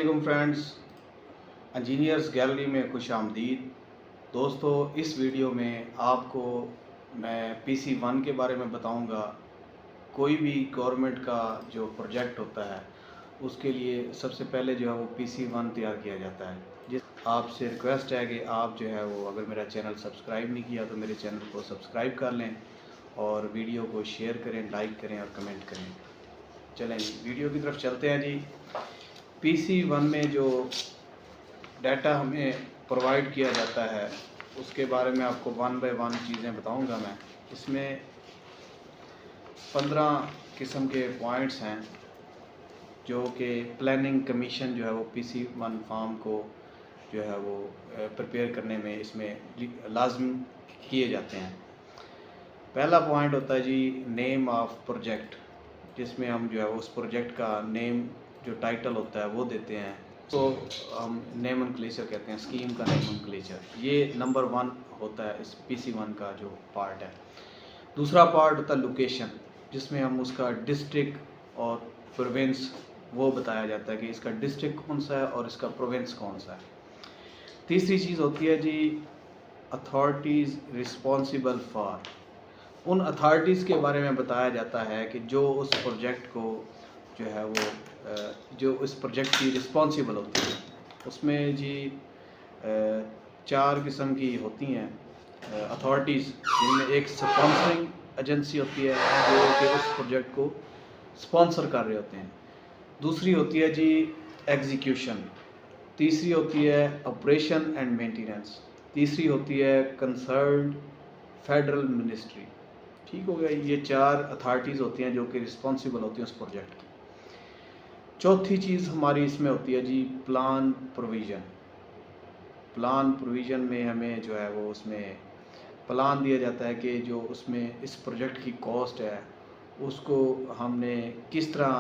علیکم friends, engineers gallery میں خوش آمدید۔ دوستو، اس ویڈیو میں آپ کو میں PC1 کے بارے میں بتاؤں گا۔ کوئی بھی گورنمنٹ کا جو پروجیکٹ ہوتا ہے اس کے لیے سب سے پہلے جو ہے وہ PC1 تیار کیا جاتا ہے۔ آپ سے ریکویسٹ ہے کہ آپ جو ہے وہ اگر میرا چینل سبسکرائب نہیں کیا تو میرے چینل کو سبسکرائب کر لیں اور ویڈیو کو شیئر کریں، لائک کریں اور کمنٹ کریں۔ چلیں جی ویڈیو کی طرف چلتے ہیں جی۔ PC1 میں جو ڈیٹا ہمیں پرووائڈ کیا جاتا ہے اس کے بارے میں آپ کو 1 بائی 1 چیزیں بتاؤں گا میں۔ اس میں 15 قسم کے پوائنٹس ہیں جو کہ پلاننگ کمیشن جو ہے وہ PC1 فارم کو جو ہے وہ پریپیئر کرنے میں اس میں لازم کیے جاتے ہیں۔ پہلا پوائنٹ ہوتا ہے جی نیم آف پروجیکٹ، جس میں ہم جو ہے اس پروجیکٹ کا نیم جو ٹائٹل ہوتا ہے وہ دیتے ہیں، تو ہم نیم انکلیچر کہتے ہیں، اسکیم کا نیم انکلیچر۔ یہ نمبر 1 ہوتا ہے اس PC1 کا جو پارٹ ہے۔ دوسرا پارٹ ہوتا ہے لوکیشن، جس میں ہم اس کا ڈسٹرکٹ اور پروونس وہ بتایا جاتا ہے کہ اس کا ڈسٹرکٹ کون سا ہے اور اس کا پروونس کون سا ہے۔ تیسری چیز ہوتی ہے جی اتھارٹیز رسپانسیبل فار، ان اتھارٹیز کے بارے میں بتایا جاتا ہے کہ جو اس پروجیکٹ کو جو ہے وہ جو اس پروجیکٹ کی رسپانسیبل ہوتی ہے۔ اس میں جی 4 قسم کی ہوتی ہیں اتھارٹیز، جن میں ایک سپانسرنگ ایجنسی ہوتی ہے جو کہ اس پروجیکٹ کو سپانسر کر رہے ہوتے ہیں۔ دوسری ہوتی ہے جی ایگزیکیوشن، تیسری ہوتی ہے آپریشن اینڈ مینٹیننس، تیسری ہوتی ہے کنسرنڈ فیڈرل منسٹری۔ ٹھیک ہو گیا، یہ 4 اتھارٹیز ہوتی ہیں جو کہ رسپانسیبل ہوتی ہیں اس پروجیکٹ کی۔ چوتھی چیز ہماری اس میں ہوتی ہے جی پلان پروویژن۔ پلان پروویژن میں ہمیں جو ہے وہ اس میں پلان دیا جاتا ہے کہ جو اس میں اس پروجیکٹ کی کاسٹ ہے اس کو ہم نے کس طرح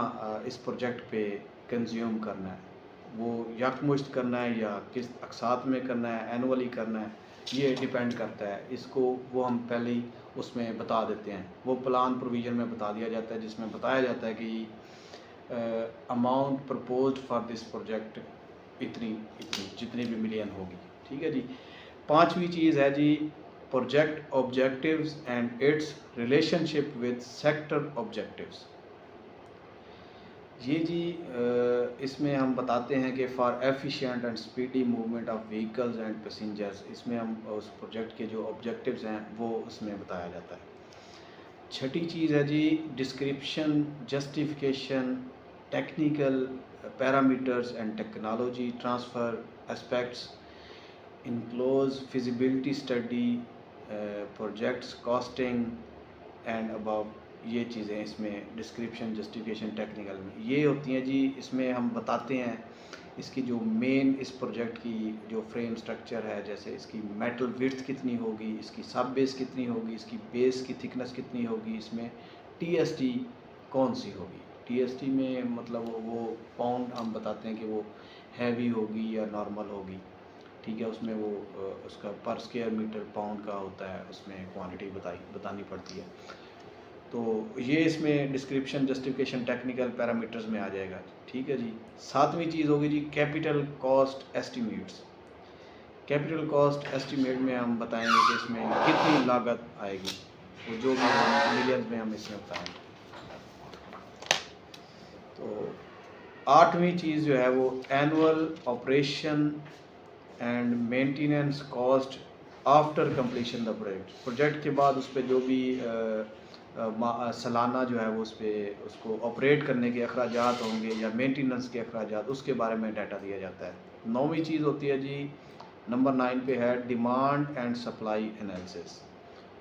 اس پروجیکٹ پہ کنزیوم کرنا ہے، وہ یکمشت کرنا ہے یا کس اقساط میں کرنا ہے، اینولی کرنا ہے، یہ ڈیپینڈ کرتا ہے۔ اس کو وہ ہم پہلے ہی اس میں بتا دیتے ہیں، وہ پلان پروویژن میں بتا دیا جاتا ہے، جس میں بتایا جاتا ہے کہ amount proposed for this project اتنی جتنی بھی ملین ہوگی۔ ٹھیک ہے جی۔ پانچویں چیز ہے جی project objectives and its relationship with sector objectives. یہ جی اس میں ہم بتاتے ہیں کہ for efficient and speedy movement of vehicles and passengers, اس میں ہم اس پروجیکٹ کے جو آبجیکٹیوز ہیں وہ اس میں بتایا جاتا ہے۔ چھٹی چیز ہے جی description, justification, technical parameters and technology transfer aspects, include feasibility study, projects costing and ابو۔ یہ چیزیں اس میں ڈسکرپشن، جسٹیفیکیشن، ٹیکنیکل میں یہ ہوتی ہیں جی۔ اس میں ہم بتاتے ہیں اس کی جو مین اس پروجیکٹ کی جو فریم سٹرکچر ہے، جیسے اس کی میٹل وڈتھ کتنی ہوگی، اس کی سب بیس کتنی ہوگی، اس کی بیس کی تھکنس کتنی ہوگی، اس میں TST کون سی ہوگی۔ TST میں مطلب وہ پاؤنڈ ہم بتاتے ہیں کہ وہ ہیوی ہوگی یا نارمل ہوگی۔ ٹھیک ہے، اس میں وہ اس کا پر اسکوائر میٹر پاؤنڈ کا ہوتا ہے، اس میں کوانٹٹی بتانی پڑتی ہے۔ تو یہ اس میں ڈسکرپشن، جسٹیفیکیشن، ٹیکنیکل پیرامیٹرز میں آ جائے گا۔ ٹھیک ہے جی۔ ساتویں چیز ہوگی جی capital cost estimates. Capital cost estimate میں ہم بتائیں گے کہ اس میں کتنی لاگت آئے گی، وہ جو بھی ملینز میں ہم اس میں بتائیں گے۔ تو 8ویں چیز جو ہے وہ annual operation and maintenance cost after completion the project. Project کے بعد اس پہ جو بھی سالانہ جو ہے وہ اس کو آپریٹ کرنے کے اخراجات ہوں گے یا مینٹیننس کے اخراجات، اس کے بارے میں ڈیٹا دیا جاتا ہے۔ 9ویں چیز ہوتی ہے جی نمبر 9 پہ ہے ڈیمانڈ اینڈ سپلائی انالیسس۔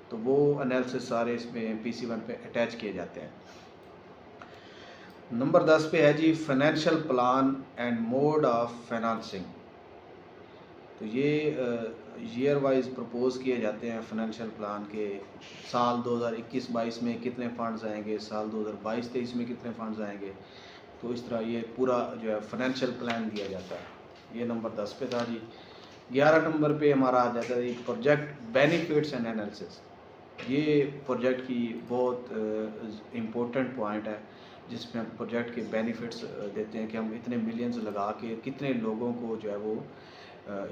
تو وہ انالیسس سارے اس میں PC1 پہ اٹیچ کیے جاتے ہیں۔ نمبر 10 پہ ہے جی financial plan and mode of financing. تو یہ ایئر وائز پرپوز کیے جاتے ہیں فائنینشیل پلان کے، سال 2021-22 میں کتنے فنڈز آئیں گے، سال 2022-23 میں کتنے فنڈز آئیں گے۔ تو اس طرح یہ پورا جو ہے فائنینشیل پلان دیا جاتا ہے۔ یہ نمبر 10 پہ تھا جی۔ 11 نمبر پہ ہمارا آ جاتا ہے جی پروجیکٹ بینیفٹس اینڈ انالیسس۔ یہ پروجیکٹ کی بہت امپورٹنٹ پوائنٹ ہے۔ جس میں ہم پروجیکٹ کے بینیفٹس دیتے ہیں کہ ہم اتنے ملینز لگا کے کتنے لوگوں کو جو ہے وہ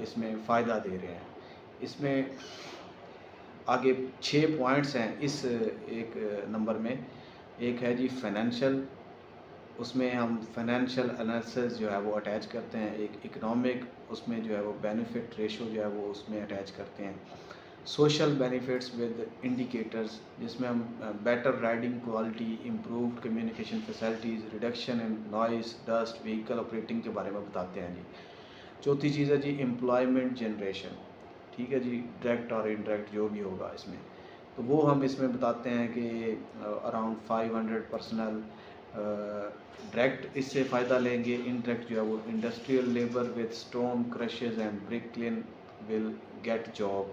اس میں فائدہ دے رہے ہیں۔ اس میں آگے 6 پوائنٹس ہیں اس ایک نمبر میں۔ ایک ہے جی فائنینشیل، اس میں ہم فائنینشیل انالیسس جو ہے وہ اٹیچ کرتے ہیں۔ ایک اکنامک، اس میں جو ہے وہ بینیفٹ ریشو جو ہے وہ اس میں اٹیچ کرتے ہیں۔ سوشل بینیفٹس ود انڈیکیٹرز، جس میں ہم better riding quality, improved communication facilities, reduction in noise, dust, vehicle operating کے بارے میں بتاتے ہیں جی۔ چوتھی چیز ہے جی امپلائمنٹ جنریشن، ٹھیک ہے جی، ڈائریکٹ اور انڈائریکٹ جو بھی ہوگا اس میں، تو وہ ہم اس میں بتاتے ہیں کہ اراؤنڈ 500 پرسنل ڈائریکٹ اس سے فائدہ لیں گے۔ انڈائریکٹ جو ہے وہ industrial labour with stone crushes and break کلن ول گیٹ جاب۔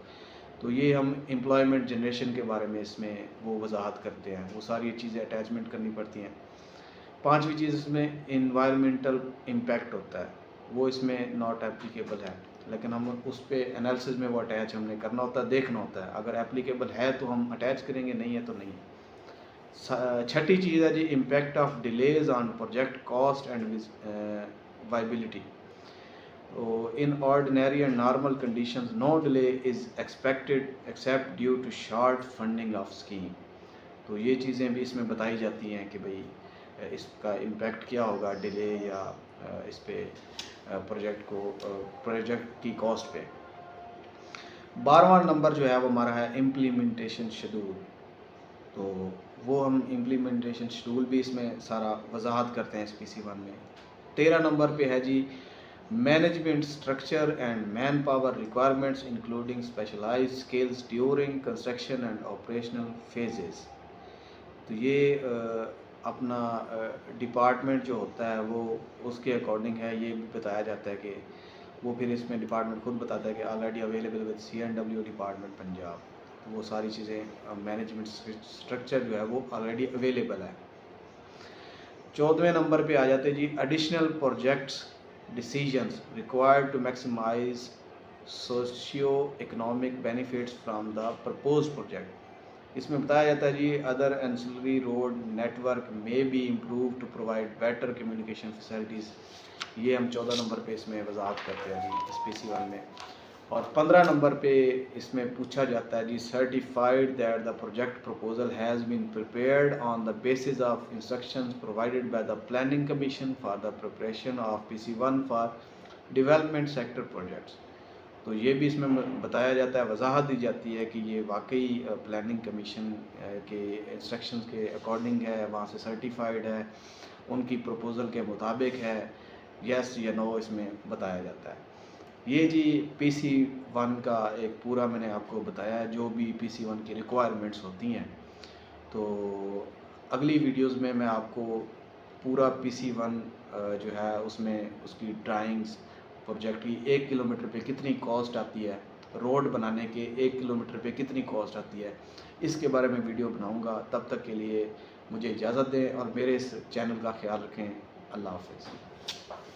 تو یہ ہم امپلائمنٹ جنریشن کے بارے میں اس میں وہ وضاحت کرتے ہیں، وہ ساری چیزیں اٹیچمنٹ کرنی پڑتی ہیں۔ پانچویں چیز اس میں انوائرمنٹل امپیکٹ ہوتا ہے، وہ اس میں ناٹ اپلیکیبل ہے، لیکن ہم اس پہ انالیسس میں وہ اٹیچ ہم نے کرنا ہوتا ہے، دیکھنا ہوتا ہے، اگر اپلیکیبل ہے تو ہم اٹیچ کریں گے، نہیں ہے تو نہیں۔ چھٹی چیز ہے جی impact of delays on project cost and viability. In ordinary and normal conditions, no delay is expected except due to short funding of scheme۔ تو یہ چیزیں بھی اس میں بتائی جاتی ہیں کہ بھئی اس کا امپیکٹ کیا ہوگا ڈیلے یا اس پہ پروجیکٹ کی کاسٹ پہ۔ 12واں نمبر جو ہے وہ ہمارا ہے امپلیمنٹیشن شیڈول۔ تو وہ ہم امپلیمنٹیشن شیڈول بھی اس میں سارا وضاحت کرتے ہیں اس PC1 میں۔ 13 نمبر پہ ہے جی management structure and manpower requirements including specialised skills during construction and operational phases. تو یہ اپنا ڈپارٹمنٹ جو ہوتا ہے وہ اس کے اکارڈنگ ہے، یہ بھی بتایا جاتا ہے کہ وہ پھر اس میں ڈپارٹمنٹ خود بتاتا ہے کہ already available with CNW department Punjab, وہ ساری چیزیں مینجمنٹ اسٹرکچر جو ہے وہ آلریڈی اویلیبل ہے۔ 14ویں نمبر پہ آ جاتے جی additional projects decisions required to maximise socio economic benefits from the proposed project. اس میں بتایا جاتا ہے جی other ancillary road network میں be improve to provide better communication facilities. یہ ہم 14 نمبر پہ اس میں وضاحت کرتے ہیں جی اس PC1 میں۔ اور 15 نمبر پہ اس میں پوچھا جاتا ہے جی certified that the project proposal has been prepared on the basis of instructions provided by the Planning Commission for the preparation of PC1 for development sector projects. تو یہ بھی اس میں بتایا جاتا ہے، وضاحت دی جاتی ہے کہ یہ واقعی پلاننگ کمیشن کے انسٹرکشنز کے اکارڈنگ ہے، وہاں سے سرٹیفائڈ ہے، ان کی پروپوزل کے مطابق ہے، یس یا نو اس میں بتایا جاتا ہے۔ یہ جی PC1 کا ایک پورا میں نے آپ کو بتایا ہے جو بھی PC1 کی ریکوائرمنٹس ہوتی ہیں۔ تو اگلی ویڈیوز میں آپ کو پورا PC1 جو ہے اس میں اس کی ڈرائنگز، پروجیکٹ کی 1 کلومیٹر پہ کتنی کاسٹ آتی ہے، روڈ بنانے کے 1 کلومیٹر پہ کتنی کاسٹ آتی ہے، اس کے بارے میں ویڈیو بناؤں گا۔ تب تک کے لیے مجھے اجازت دیں اور میرے اس چینل کا خیال رکھیں۔ اللہ حافظ۔